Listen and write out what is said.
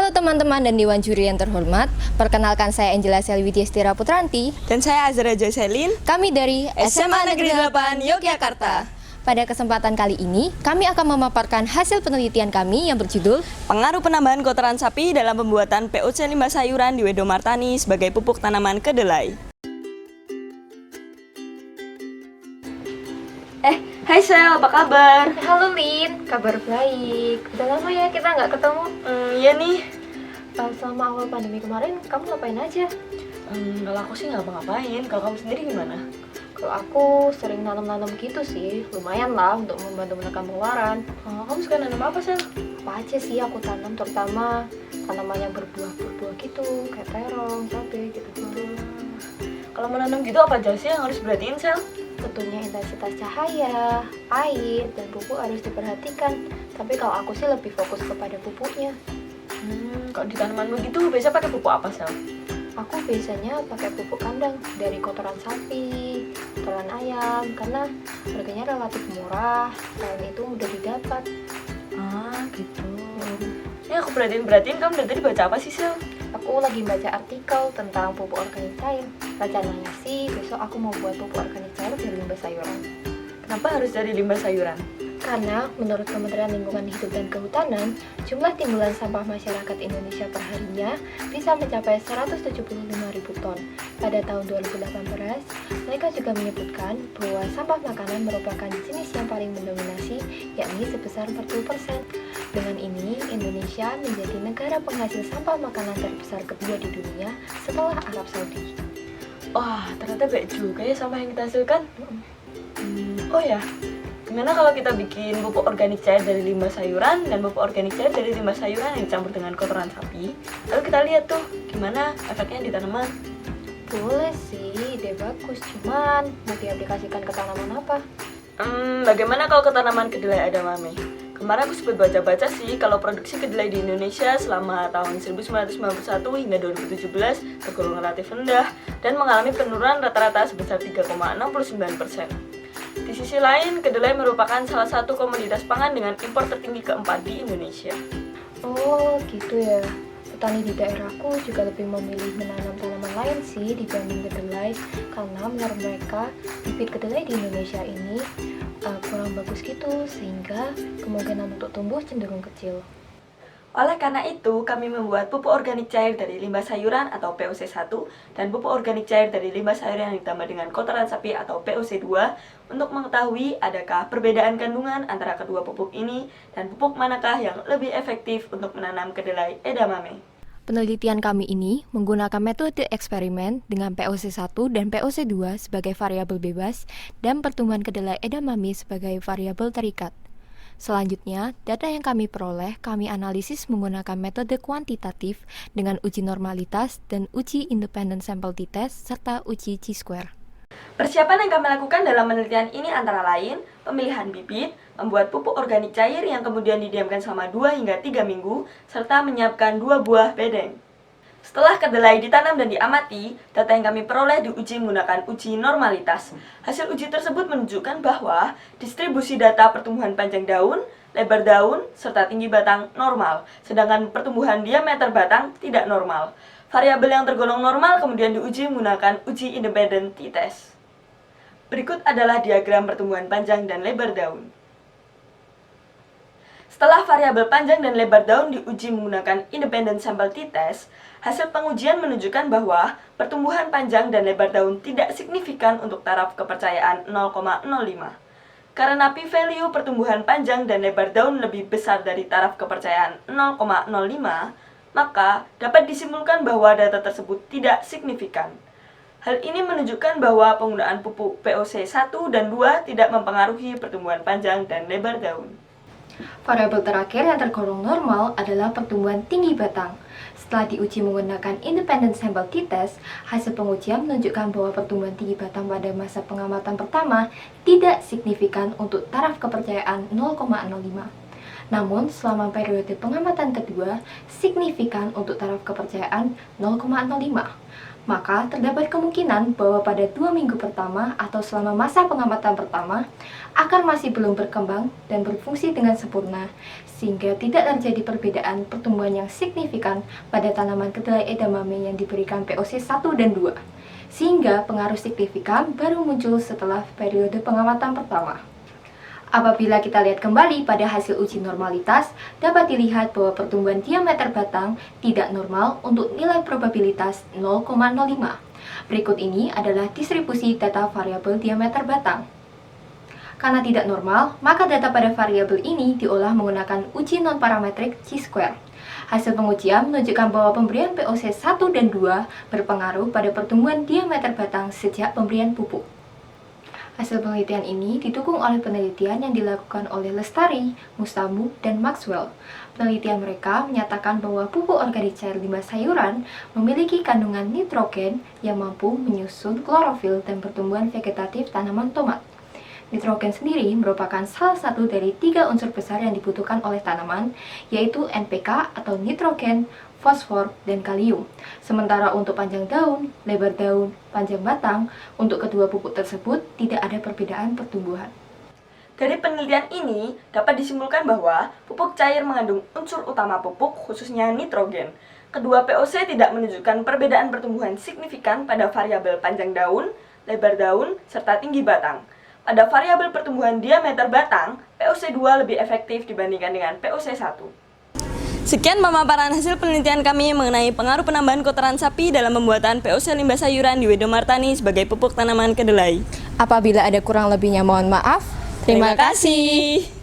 Halo teman-teman dan Dewan Juri yang terhormat, perkenalkan saya Angela Selvi Diastira Putranti. Dan saya Azra Jocelyn. Kami dari SMA Negeri 8 Yogyakarta. Pada kesempatan kali ini, kami akan memaparkan hasil penelitian kami yang berjudul Pengaruh penambahan kotoran sapi dalam pembuatan POC limbah sayuran di Wedo Martani sebagai pupuk tanaman kedelai. Hai Sel, apa kabar? Halo Lin, kabar baik. Udah lama ya kita nggak ketemu. Iya nih. Selama awal pandemi kemarin, kamu ngapain aja? Kalau aku sih nggak apa-ngapain, kalau kamu sendiri gimana? Kalau aku sering nanam-nanam gitu sih, lumayan lah untuk membantu menekan pengeluaran. Kamu suka nanam apa Sel? Apa aja sih aku tanam, terutama tanaman yang berbuah gitu, kayak terong, cabai gitu. Kalau menanam gitu apa aja sih yang harus perhatiin Sel? Tentunya intensitas cahaya, air, dan pupuk harus diperhatikan. Tapi kalau aku sih lebih fokus kepada pupuknya. Kalau di tanaman begitu biasa pakai pupuk apa Sel? Aku biasanya pakai pupuk kandang dari kotoran sapi, kotoran ayam, karena harganya relatif murah, selain itu mudah didapat. Gitu. Ini aku perhatiin kamu dari tadi baca apa sih Sel? Aku lagi baca artikel tentang pupuk organik cair. Rencananya sih besok aku mau buat pupuk organik cair dari limbah sayuran. Kenapa harus dari limbah sayuran? Karena menurut Kementerian Lingkungan Hidup dan Kehutanan, jumlah timbulan sampah masyarakat Indonesia perharinya bisa mencapai 175.000 ton. Pada tahun 2018, mereka juga menyebutkan bahwa sampah makanan merupakan jenis yang paling mendominasi, yakni sebesar 40%. Dengan ini, Indonesia menjadi negara penghasil sampah makanan terbesar kedua di dunia setelah Arab Saudi. Wah, ternyata baik juga ya sampah yang kita hasilkan. Oh ya, gimana kalau kita bikin pupuk organik cair dari limbah sayuran dan pupuk organik cair dari limbah sayuran yang dicampur dengan kotoran sapi? Lalu kita lihat tuh gimana efeknya di tanaman. Boleh sih, ide bagus, cuman mau diaplikasikan ke tanaman apa? Bagaimana kalau ke tanaman kedelai edamame? Kemarin aku sempat baca-baca sih kalau produksi kedelai di Indonesia selama tahun 1991 hingga 2017 tergolong relatif rendah dan mengalami penurunan rata-rata sebesar 3,69%. Di sisi lain, kedelai merupakan salah satu komoditas pangan dengan impor tertinggi keempat di Indonesia. Oh gitu ya. Petani di daerahku juga lebih memilih menanam tanaman lain sih dibanding kedelai, karena menurut mereka bibit kedelai di Indonesia ini kurang bagus gitu, sehingga kemungkinan untuk tumbuh cenderung kecil. Oleh karena itu, kami membuat pupuk organik cair dari limbah sayuran atau POC1 dan pupuk organik cair dari limbah sayuran yang ditambah dengan kotoran sapi atau POC2 untuk mengetahui adakah perbedaan kandungan antara kedua pupuk ini dan pupuk manakah yang lebih efektif untuk menanam kedelai edamame. Penelitian kami ini menggunakan metode eksperimen dengan POC1 dan POC2 sebagai variabel bebas dan pertumbuhan kedelai edamame sebagai variabel terikat. Selanjutnya, data yang kami peroleh kami analisis menggunakan metode kuantitatif dengan uji normalitas dan uji independent sample t-test serta uji chi-square. Persiapan yang kami lakukan dalam penelitian ini antara lain pemilihan bibit, membuat pupuk organik cair yang kemudian didiamkan selama 2 hingga 3 minggu, serta menyiapkan 2 buah bedeng. Setelah kedelai ditanam dan diamati, data yang kami peroleh diuji menggunakan uji normalitas. Hasil uji tersebut menunjukkan bahwa distribusi data pertumbuhan panjang daun, lebar daun, serta tinggi batang normal, sedangkan pertumbuhan diameter batang tidak normal. Variabel yang tergolong normal kemudian diuji menggunakan uji independent t-test. Berikut adalah diagram pertumbuhan panjang dan lebar daun. Setelah variabel panjang dan lebar daun diuji menggunakan independent sample t-test, hasil pengujian menunjukkan bahwa pertumbuhan panjang dan lebar daun tidak signifikan untuk taraf kepercayaan 0,05. Karena p-value pertumbuhan panjang dan lebar daun lebih besar dari taraf kepercayaan 0,05, maka dapat disimpulkan bahwa data tersebut tidak signifikan. Hal ini menunjukkan bahwa penggunaan pupuk POC1 dan 2 tidak mempengaruhi pertumbuhan panjang dan lebar daun. Variabel terakhir yang tergolong normal adalah pertumbuhan tinggi batang. Setelah diuji menggunakan independent sample t-test, hasil pengujian menunjukkan bahwa pertumbuhan tinggi batang pada masa pengamatan pertama tidak signifikan untuk taraf kepercayaan 0,05. Namun, selama periode pengamatan kedua, signifikan untuk taraf kepercayaan 0,05. maka terdapat kemungkinan bahwa pada 2 minggu pertama atau selama masa pengamatan pertama, akar masih belum berkembang dan berfungsi dengan sempurna, sehingga tidak terjadi perbedaan pertumbuhan yang signifikan pada tanaman kedelai edamame yang diberikan POC 1 dan 2, sehingga pengaruh signifikan baru muncul setelah periode pengamatan pertama. Apabila kita lihat kembali pada hasil uji normalitas, dapat dilihat bahwa pertumbuhan diameter batang tidak normal untuk nilai probabilitas 0,05. Berikut ini adalah distribusi data variabel diameter batang. Karena tidak normal, maka data pada variabel ini diolah menggunakan uji non-parametrik chi-square. Hasil pengujian menunjukkan bahwa pemberian POC 1 dan 2 berpengaruh pada pertumbuhan diameter batang sejak pemberian pupuk. Hasil penelitian ini didukung oleh penelitian yang dilakukan oleh Lestari, Mustamu, dan Maxwell. Penelitian mereka menyatakan bahwa pupuk organik cair limbah sayuran memiliki kandungan nitrogen yang mampu menyusun klorofil dan pertumbuhan vegetatif tanaman tomat. Nitrogen sendiri merupakan salah satu dari 3 unsur besar yang dibutuhkan oleh tanaman, yaitu NPK atau nitrogen, fosfor, dan kalium. Sementara untuk panjang daun, lebar daun, panjang batang, untuk kedua pupuk tersebut tidak ada perbedaan pertumbuhan. Dari penelitian ini, dapat disimpulkan bahwa pupuk cair mengandung unsur utama pupuk, khususnya nitrogen. Kedua POC tidak menunjukkan perbedaan pertumbuhan signifikan pada variabel panjang daun, lebar daun, serta tinggi batang. Pada variabel pertumbuhan diameter batang, POC 2 lebih efektif dibandingkan dengan POC 1. Sekian pemaparan hasil penelitian kami mengenai pengaruh penambahan kotoran sapi dalam pembuatan POC limbah sayuran di Wedo Martani sebagai pupuk tanaman kedelai. Apabila ada kurang lebihnya mohon maaf. Terima kasih.